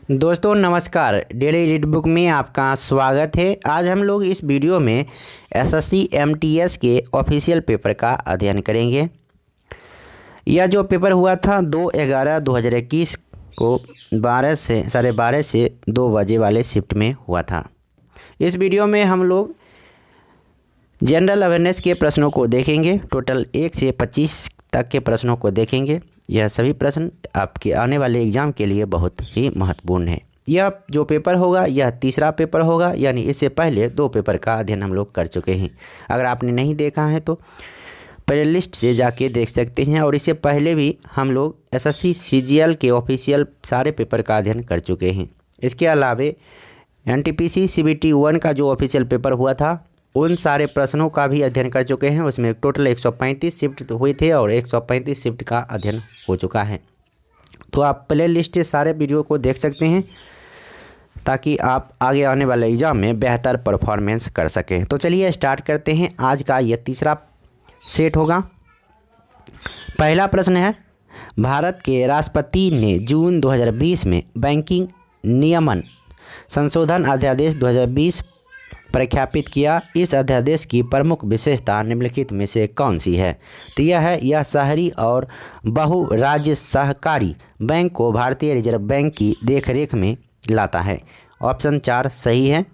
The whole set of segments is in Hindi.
दोस्तों नमस्कार, डेली रीड बुक में आपका स्वागत है। आज हम लोग इस वीडियो में एसएससी एमटीएस के ऑफिशियल पेपर का अध्ययन करेंगे। यह जो पेपर हुआ था 2/11/2021 को 12 से 2 बजे वाले शिफ्ट में हुआ था। इस वीडियो में हम लोग जनरल अवेयरनेस के प्रश्नों को देखेंगे। टोटल 1 से 25 तक के प्रश्नों को देखेंगे। यह सभी प्रश्न आपके आने वाले एग्ज़ाम के लिए बहुत ही महत्वपूर्ण है। यह जो पेपर होगा यह तीसरा पेपर होगा, यानी इससे पहले 2 पेपर का अध्ययन हम लोग कर चुके हैं। अगर आपने नहीं देखा है तो प्ले लिस्ट से जाके देख सकते हैं। और इससे पहले भी हम लोग एसएससी सीजीएल के ऑफिशियल सारे पेपर का अध्ययन कर चुके हैं। इसके अलावा एनटीपीसी सीबीटी 1 का जो ऑफिशियल पेपर हुआ था उन सारे प्रश्नों का भी अध्ययन कर चुके हैं। उसमें टोटल 135 शिफ्ट हुए थे और 135 शिफ्ट का अध्ययन हो चुका है। तो आप प्ले लिस्ट से सारे वीडियो को देख सकते हैं ताकि आप आगे आने वाले एग्ज़ाम में बेहतर परफॉर्मेंस कर सकें। तो चलिए स्टार्ट करते हैं। आज का यह तीसरा सेट होगा। पहला प्रश्न है, भारत के राष्ट्रपति ने जून 2020 में बैंकिंग नियमन संशोधन अध्यादेश 2020 प्रख्यापित किया। इस अध्यादेश की प्रमुख विशेषता निम्नलिखित में से कौन सी है? तो यह शहरी और बहु राज्य सहकारी बैंक को भारतीय रिजर्व बैंक की देखरेख में लाता है। ऑप्शन 4 सही है।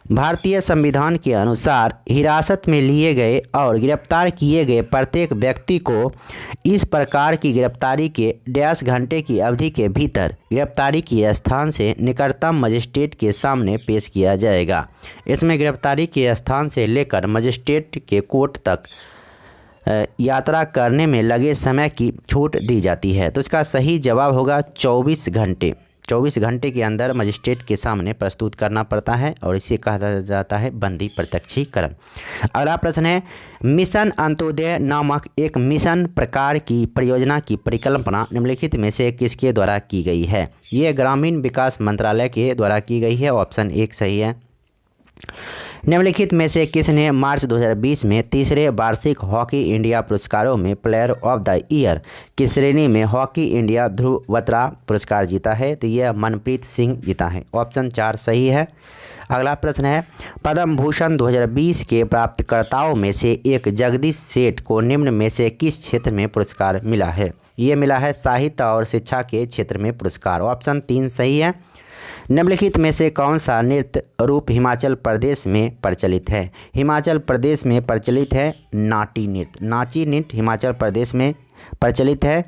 भारतीय संविधान के अनुसार हिरासत में लिए गए और गिरफ्तार किए गए प्रत्येक व्यक्ति को इस प्रकार की गिरफ्तारी के डैश घंटे की अवधि के भीतर गिरफ्तारी के स्थान से निकटतम मजिस्ट्रेट के सामने पेश किया जाएगा। इसमें गिरफ्तारी के स्थान से लेकर मजिस्ट्रेट के कोर्ट तक यात्रा करने में लगे समय की छूट दी जाती है। तो इसका सही जवाब होगा 24 घंटे। 24 घंटे के अंदर मजिस्ट्रेट के सामने प्रस्तुत करना पड़ता है और इसे कहा जाता है बंदी प्रत्यक्षीकरण। अगला प्रश्न है, मिशन अंत्योदय नामक एक मिशन प्रकार की परियोजना की परिकल्पना निम्नलिखित में से किसके द्वारा की गई है? ये ग्रामीण विकास मंत्रालय के द्वारा की गई है। ऑप्शन 1 सही है। निम्नलिखित में से किसने मार्च 2020 में तीसरे वार्षिक हॉकी इंडिया पुरस्कारों में प्लेयर ऑफ द ईयर की श्रेणी में हॉकी इंडिया ध्रुव बत्रा पुरस्कार जीता है? तो यह मनप्रीत सिंह जीता है। ऑप्शन 4 सही है। अगला प्रश्न है, पद्म भूषण 2020 के प्राप्तकर्ताओं में से एक जगदीश सेठ को निम्न में से किस क्षेत्र में पुरस्कार मिला है? ये मिला है साहित्य और शिक्षा के क्षेत्र में पुरस्कार। ऑप्शन 3 सही है। निम्नलिखित में से कौन सा नृत्य रूप हिमाचल प्रदेश में प्रचलित है? हिमाचल प्रदेश में प्रचलित है नाटी नृत्य। नाची नृत्य हिमाचल प्रदेश में प्रचलित है।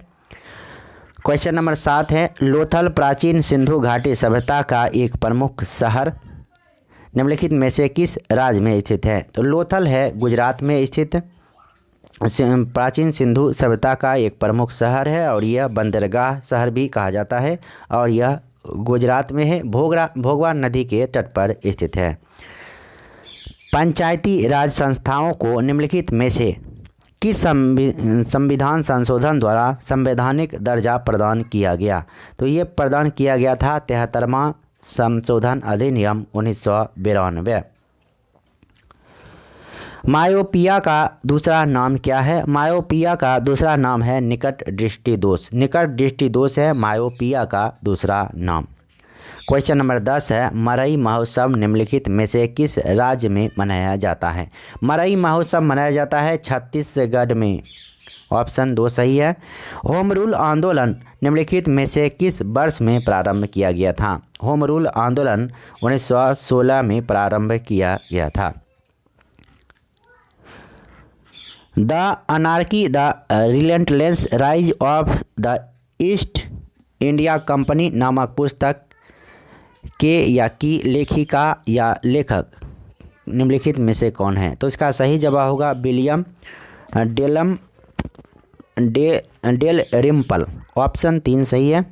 क्वेश्चन नंबर 7 है, लोथल प्राचीन सिंधु घाटी सभ्यता का एक प्रमुख शहर निम्नलिखित में से किस राज्य में स्थित है? तो लोथल है गुजरात में स्थित प्राचीन सिंधु सभ्यता का एक प्रमुख शहर है और यह बंदरगाह शहर भी कहा जाता है और यह गुजरात में है। भोगवा नदी के तट पर स्थित है। पंचायती राज संस्थाओं को निम्नलिखित में से किस संविधान संशोधन द्वारा संवैधानिक दर्जा प्रदान किया गया? तो ये प्रदान किया गया था 73वां संशोधन अधिनियम 1992। मायोपिया का दूसरा नाम क्या है? मायोपिया का दूसरा नाम है निकट दृष्टि दोष। निकट दृष्टि दोष है मायोपिया का दूसरा नाम। क्वेश्चन नंबर 10 है, मरई महोत्सव निम्नलिखित में से किस राज्य में मनाया जाता है? मरई महोत्सव मनाया जाता है छत्तीसगढ़ में। ऑप्शन 2 सही है। होम रूल आंदोलन निम्नलिखित में से किस वर्ष में प्रारंभ किया गया था? होम रूल आंदोलन 1916 में प्रारंभ किया गया था। The anarchy the relentless rise of the east India company नामक पुस्तक के या की लेखिका या लेखक निम्नलिखित में से कौन है? तो इसका सही जवाब होगा विलियम डेल रिम्पल। ऑप्शन 3 सही है।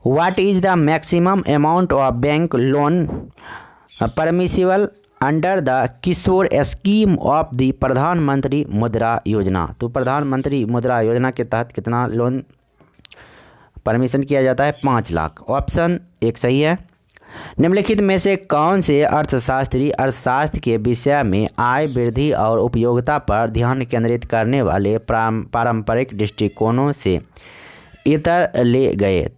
What is the maximum amount of bank loan permissible under the Kishore scheme of the Pradhan Mantri Mudra योजना? तो प्रधानमंत्री मुद्रा योजना के तहत कितना लोन परमिशन किया जाता है? 5 लाख। ऑप्शन 1 सही है। निम्नलिखित में से कौन से अर्थशास्त्री अर्थशास्त्र के विषय में आय वृद्धि और उपयोगिता पर ध्यान केंद्रित करने वाले पारंपरिक दृष्टिकोणों से इतर ले गए,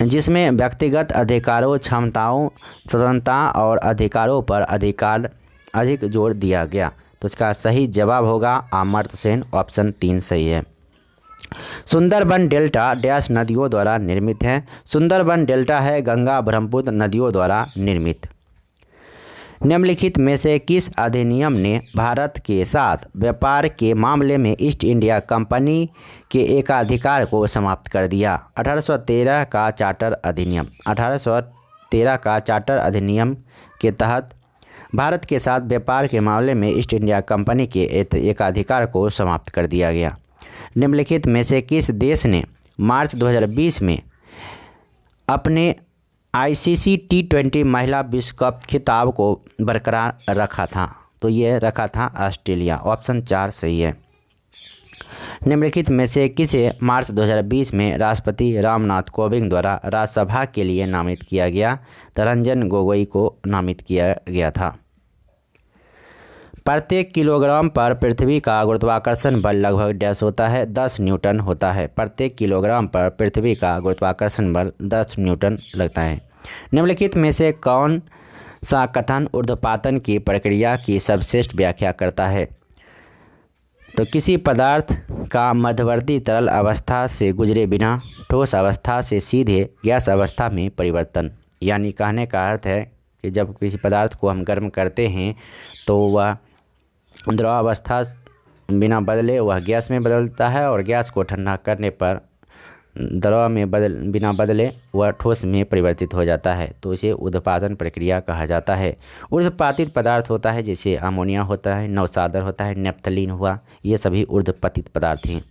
जिसमें व्यक्तिगत अधिकारों, क्षमताओं, स्वतंत्रता और अधिकारों पर अधिक जोर दिया गया। तो इसका सही जवाब होगा अमर्त्य सेन, ऑप्शन 3 सही है। सुंदरबन डेल्टा डैश नदियों द्वारा निर्मित है। सुंदरबन डेल्टा है गंगा ब्रह्मपुत्र नदियों द्वारा निर्मित। निम्नलिखित में से किस अधिनियम ने भारत के साथ व्यापार के मामले में ईस्ट इंडिया कंपनी के एकाधिकार को समाप्त कर दिया? 1813 का चार्टर अधिनियम। 1813 का चार्टर अधिनियम के तहत भारत के साथ व्यापार के मामले में ईस्ट इंडिया कंपनी के एकाधिकार को समाप्त कर दिया गया। निम्नलिखित में से किस देश ने मार्च 2020 में अपने ICC T20 महिला विश्व कप खिताब को बरकरार रखा था? तो ये रखा था ऑस्ट्रेलिया, ऑप्शन 4 सही है। निम्नलिखित में से किसे मार्च 2020 में राष्ट्रपति रामनाथ कोविंद द्वारा राज्यसभा के लिए नामित किया गया? तो रंजन गोगोई को नामित किया गया था। प्रत्येक किलोग्राम पर पृथ्वी का गुरुत्वाकर्षण बल लगभग डैश होता है? 10 न्यूटन होता है। प्रत्येक किलोग्राम पर पृथ्वी का गुरुत्वाकर्षण बल 10 न्यूटन लगता है। निम्नलिखित में से कौन सा कथन ऊर्ध्वपातन की प्रक्रिया की सर्वश्रेष्ठ व्याख्या करता है? तो किसी पदार्थ का मध्यवर्ती तरल अवस्था से गुजरे बिना ठोस अवस्था से सीधे गैस अवस्था में परिवर्तन। यानी कहने का अर्थ है कि जब किसी पदार्थ को हम गर्म करते हैं तो वह द्रव अवस्था बिना बदले वह गैस में बदलता है, और गैस को ठंडा करने पर द्रव में बिना बदले वह ठोस में परिवर्तित हो जाता है। तो इसे ऊर्ध्वपातन प्रक्रिया कहा जाता है। ऊर्ध्वपातित पदार्थ होता है जैसे अमोनिया होता है, नवसादर होता है, नेप्थलीन हुआ, ये सभी ऊर्ध्वपातित पदार्थ हैं।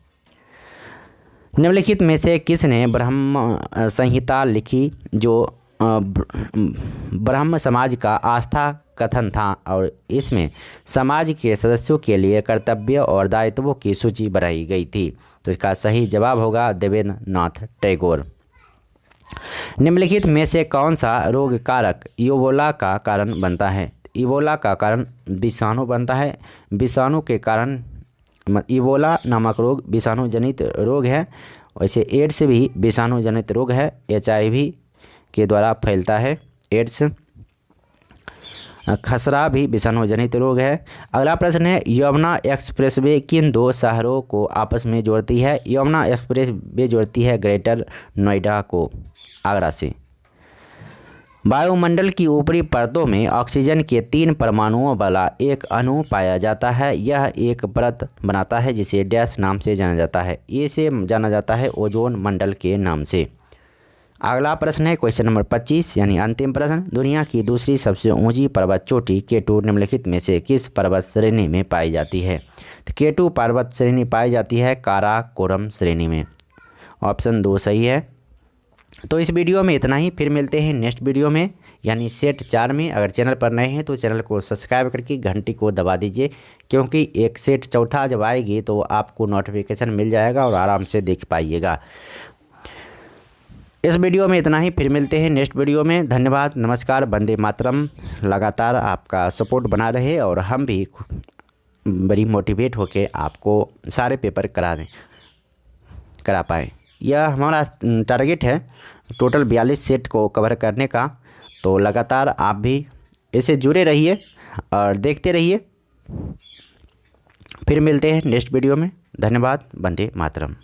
निम्नलिखित में से किसने ब्रह्म संहिता लिखी, जो ब्रह्म समाज का आस्था कथन था, और इसमें समाज के सदस्यों के लिए कर्तव्य और दायित्वों की सूची बनाई गई थी? तो इसका सही जवाब होगा देवेंद्र नाथ टैगोर। निम्नलिखित में से कौन सा रोग कारक इबोला का कारण बनता है? इबोला का कारण विषाणु बनता है। विषाणु के कारण इबोला नामक रोग विषाणु जनित रोग है। वैसे एड्स भी विषाणु जनित रोग है, HIV के द्वारा फैलता है एड्स। खसरा भी विषाणु जनित रोग है। अगला प्रश्न है, यमुना एक्सप्रेसवे किन 2 शहरों को आपस में जोड़ती है? यमुना एक्सप्रेसवे जोड़ती है ग्रेटर नोएडा को आगरा से। वायुमंडल की ऊपरी परतों में ऑक्सीजन के 3 परमाणुओं वाला एक अणु पाया जाता है। यह एक परत बनाता है जिसे डैश नाम से जाना जाता है। इसे जाना जाता है ओजोन मंडल के नाम से। अगला प्रश्न है क्वेश्चन नंबर 25 यानी अंतिम प्रश्न, दुनिया की दूसरी सबसे ऊंची पर्वत चोटी केटू निम्नलिखित में से किस पर्वत श्रेणी में पाई जाती है? तो केटू पर्वत श्रेणी पाई जाती है काराकोरम श्रेणी में, ऑप्शन 2 सही है। तो इस वीडियो में इतना ही, फिर मिलते हैं नेक्स्ट वीडियो में यानी सेट 4 में। अगर चैनल पर नए हैं तो चैनल को सब्सक्राइब करके घंटी को दबा दीजिए, क्योंकि एक सेट 4 जब आएगी तो आपको नोटिफिकेशन मिल जाएगा और आराम से देख पाइएगा। इस वीडियो में इतना ही, फिर मिलते हैं नेक्स्ट वीडियो में। धन्यवाद, नमस्कार, वंदे मातरम। लगातार आपका सपोर्ट बना रहे और हम भी बड़ी मोटिवेट होके आपको सारे पेपर करा पाएँ। यह हमारा टारगेट है टोटल 42 सेट को कवर करने का। तो लगातार आप भी इसे जुड़े रहिए और देखते रहिए। फिर मिलते हैं नेक्स्ट वीडियो में। धन्यवाद, वंदे मातरम।